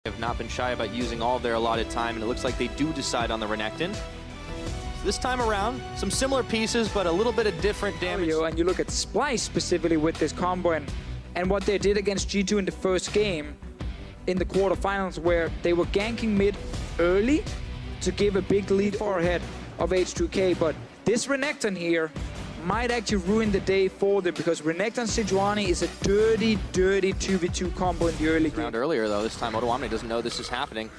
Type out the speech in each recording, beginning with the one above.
Have not been shy about using all of their allotted time, and it looks like they do decide on the Renekton. So this time around, some similar pieces, but a little bit of different damage. And you look at Splyce specifically with this combo and what they did against G2 in the first game in the quarterfinals, where they were ganking mid early to give a big lead far ahead of H2K. But this Renekton here might actually ruin the day for them, because Renekton Sejuani is a dirty 2v2 combo in the early game. Earlier though, this time Odoamne doesn't know this is happening.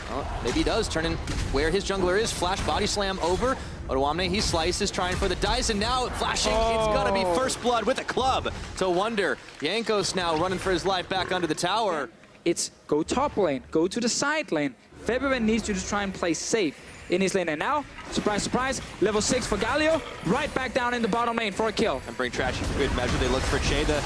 Well, maybe he does, turn in where his jungler is, flash body slam over. Odoamne, he slices, trying for the dice, and now flashing, It's gonna be first blood with a club to Wonder. Jankos now running for his life back under the tower. It's go top lane, go to the side lane. Febiven needs to just try and play safe in his lane, and now, surprise, surprise, level 6 for Galio, right back down in the bottom lane for a kill. And bring Trashy for good measure. They look for Che. The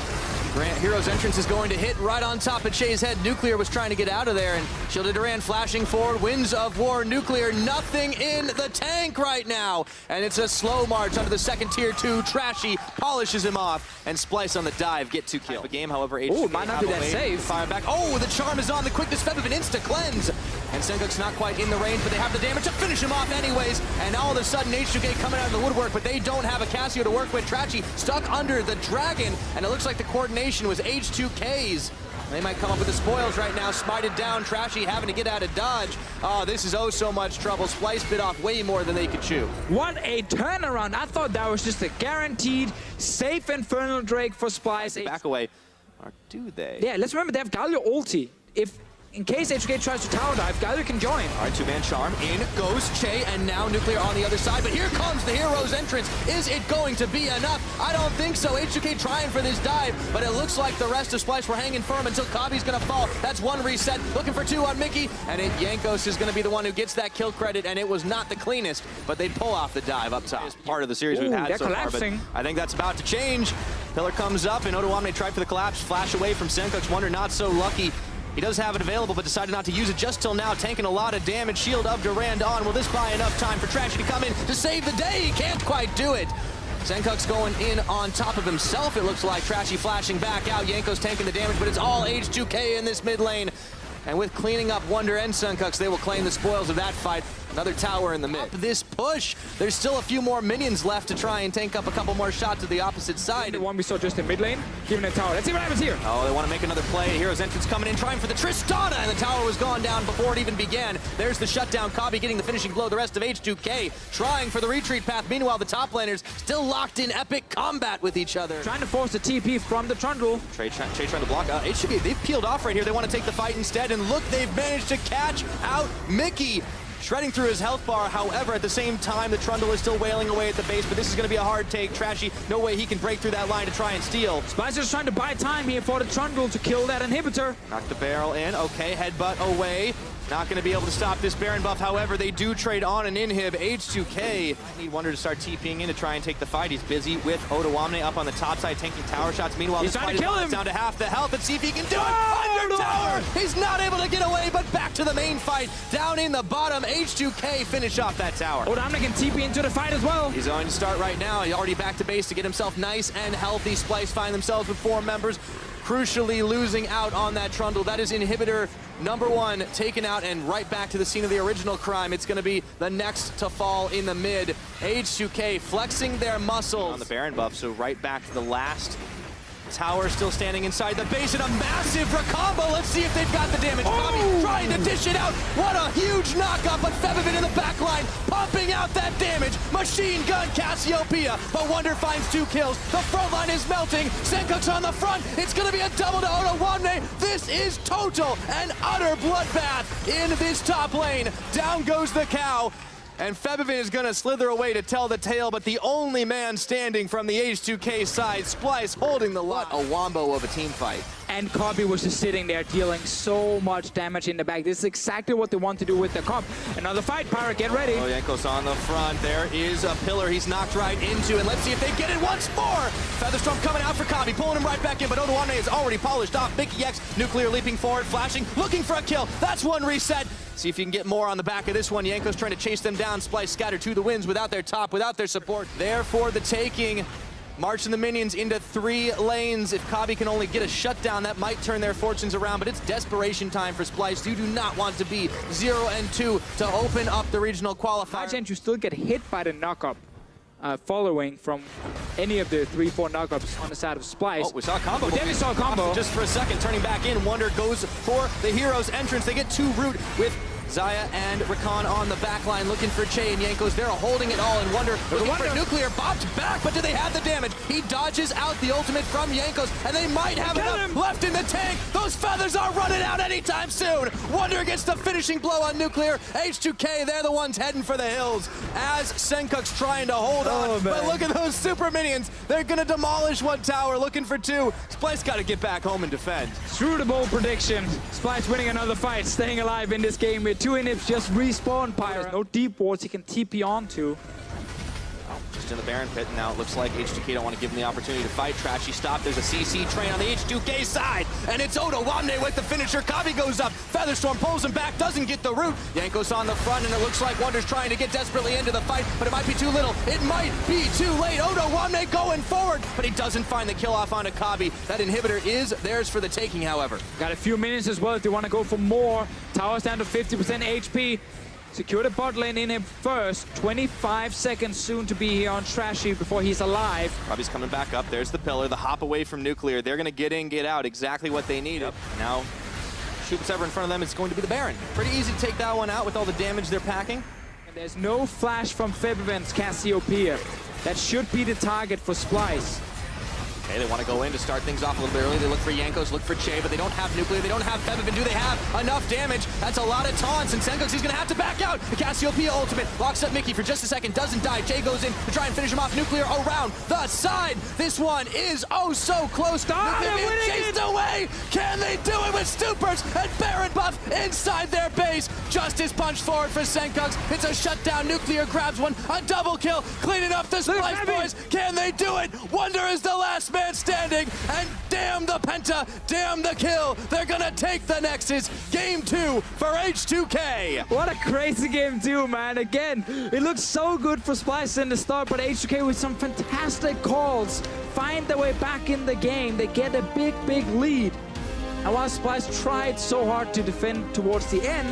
Grant Hero's entrance is going to hit right on top of Che's head. Nuclear was trying to get out of there, and Shielded Duran flashing forward. Winds of War, Nuclear, nothing in the tank right now. And it's a slow march under the second tier 2. Trashy polishes him off, and Splyce on the dive, get 2 kills. The game, however, H2K might not be that safe. Fire back. Oh, the charm is on. The quickness, Febiven insta-cleanse. And Senkuk's not quite in the range, but they have the damage to finish him off anyways. And all of a sudden, H2K coming out of the woodwork, but they don't have a Cassio to work with. Trashy stuck under the dragon, and it looks like the coordination was H2K's. They might come up with the spoils right now. Smited down, Trashy having to get out of dodge. Oh, this is oh so much trouble. Splyce bit off way more than they could chew. What a turnaround. I thought that was just a guaranteed safe Infernal Drake for Splyce. Back away. Or do they? Yeah, let's remember they have Galio ulti. In case H2K tries to tower dive, Galio can join. All right, 2-man charm. In goes Che, and now Nuclear on the other side. But here comes the hero's entrance. Is it going to be enough? I don't think so. H2K trying for this dive, but it looks like the rest of Splyce were hanging firm until Kabi's going to fall. That's one reset. Looking for 2 on Mickey, and Jankos is going to be the one who gets that kill credit, and it was not the cleanest, but they pull off the dive up top. It's part of the series we've had so far, but I think that's about to change. Pillar comes up, and Odoamne tried for the collapse. Flash away from Senkuk's Wonder, not so lucky. He does have it available, but decided not to use it just till now, tanking a lot of damage. Shield of Durand on. Will this buy enough time for Trashy to come in to save the day? He can't quite do it. Senkuk's going in on top of himself, it looks like. Trashy flashing back out. Jankos tanking the damage, but it's all H2K in this mid lane. And with cleaning up Wonder and Senkuk's, they will claim the spoils of that fight. Another tower in the mid. This push, there's still a few more minions left to try and tank up a couple more shots to the opposite side. The one we saw just in mid lane, giving a tower. Let's see what happens here. Oh, they want to make another play. Hero's entrance coming in, trying for the Tristana, and the tower was gone down before it even began. There's the shutdown. Kabi getting the finishing blow. The rest of H2K trying for the retreat path. Meanwhile, the top laners still locked in epic combat with each other. Trying to force the TP from the Trundle. Che trying to block. H2K, they've peeled off right here. They want to take the fight instead, and look, they've managed to catch out Mickey. Shredding through his health bar, however, at the same time, the Trundle is still wailing away at the base, but this is going to be a hard take. Trashy, no way he can break through that line to try and steal. Splyce is trying to buy time here for the Trundle to kill that inhibitor. Knock the barrel in. Okay, headbutt away. Not going to be able to stop this Baron buff. However, they do trade on an inhib. H2K need Wonder to start TPing in to try and take the fight. He's busy with Odoamne up on the top side, tanking tower shots. Meanwhile, he's trying to kill him. Down to half the health. Let's see if he can do it. Under tower. He's not able to get away, but back to the main fight. Down in the bottom, H2K finish off that tower. Odoamne can TP into the fight as well. He's going to start right now. He's already back to base to get himself nice and healthy. Splyce find themselves with 4 members. Crucially losing out on that Trundle. That is inhibitor number 1 taken out and right back to the scene of the original crime. It's going to be the next to fall in the mid. H2K flexing their muscles on the Baron buff, so right back to the last tower, still standing inside the base, and a massive recombo. Let's see if they've got the damage. Bobby trying to dish it out. What a huge knockup, but Febiven in the back line pumping out that damage. Machine gun Cassiopeia, but Wonder finds 2 kills. The front line is melting. Senkuk's on the front. It's going to be a double to Odoamne. This is total and utter bloodbath in this top lane. Down goes the cow. And Febiven is going to slither away to tell the tale, but the only man standing from the H2K side, Splyce holding the lot. A wombo of a team fight. And Kabi was just sitting there dealing so much damage in the back. This is exactly what they want to do with the comp. Another fight, Pirate, get ready. Oh, Jankos on the front. There is a pillar he's knocked right into, and let's see if they get it once more. Featherstorm coming out for Kabi, pulling him right back in, but Odoamne is already polished off. Mickey X, Nuclear leaping forward, flashing, looking for a kill. That's one reset. See if you can get more on the back of this one. Jankos trying to chase them down. Splyce scattered to the winds without their top, without their support. There for the taking. marching the minions into 3 lanes. If Kabi can only get a shutdown, that might turn their fortunes around, but it's desperation time for Splyce. You do not want to be 0-2 to open up the regional qualifier. Imagine you still get hit by the knock-up following from any of the 3-4 knock-ups on the side of Splyce. Oh, we saw a combo. Then we saw a combo. Just for a second, turning back in. Wonder goes for the hero's entrance. They get 2 root with Zaya and Rakan on the back line looking for Che and Jankos. They're holding it all, and Wonder looking for Nuclear. Bopped back, but do they have the damage? He dodges out the ultimate from Jankos, and they might have enough left in the tank. Those feathers are running out anytime soon. Wonder gets the finishing blow on Nuclear. H2K, they're the ones heading for the hills as Senkuk's trying to hold on. But look at those super minions. They're going to demolish 1 tower, looking for 2. Splyce got to get back home and defend. Through the bold prediction, Splyce winning another fight, staying alive in this game with 2 inhibs just respawn Pyro. There's no deep wards he can TP onto. Just in the Baron pit, and now it looks like H2K don't want to give him the opportunity to fight. Trashy stop. There's a CC train on the H2K side, and it's Odo Wamne with the finisher. Kabi goes up. Featherstorm pulls him back, doesn't get the root. Jankos on the front, and it looks like Wonder's trying to get desperately into the fight, but it might be too little. It might be too late. Odo Wamne going forward, but he doesn't find the kill off onto Kabi. That inhibitor is theirs for the taking, however. Got a few minutes as well if they want to go for more. Towers down to 50% HP. Secure the bot lane in him first. 25 seconds soon to be here on Trashy before he's alive. Kabi's coming back up. There's the pillar, the hop away from Nuclear. They're going to get in, get out, exactly what they need. Now, shoot what's ever in front of them, it's going to be the Baron. Pretty easy to take that one out with all the damage they're packing. And there's no flash from Febivent's Cassiopeia. That should be the target for Splyce. Okay, they want to go in to start things off a little bit early. They look for Jankos, look for Che, but they don't have Nuclear, they don't have Fevivent. Do they have enough damage? That's a lot of taunts, and Senkuk's he's going to have to back out. The Cassiopeia ultimate locks up Mickey for just a second, doesn't die. Che goes in to try and finish him off. Nuclear around the side. This one is oh so close. Nuclear being chased away. Can they do it with Stupers and Baron buff inside their base? Justice punch forward for Senkuk's. It's a shutdown. Nuclear grabs one, a double kill, cleaning up the Splyce boys. Can they do it? Wonder is the last man standing, and damn the penta, damn the kill. They're gonna take the Nexus. Game 2 for H2K. What a crazy game 2, man. Again, it looks so good for Splyce in the start, but H2K with some fantastic calls find their way back in the game. They get a big lead. And while Splyce tried so hard to defend towards the end,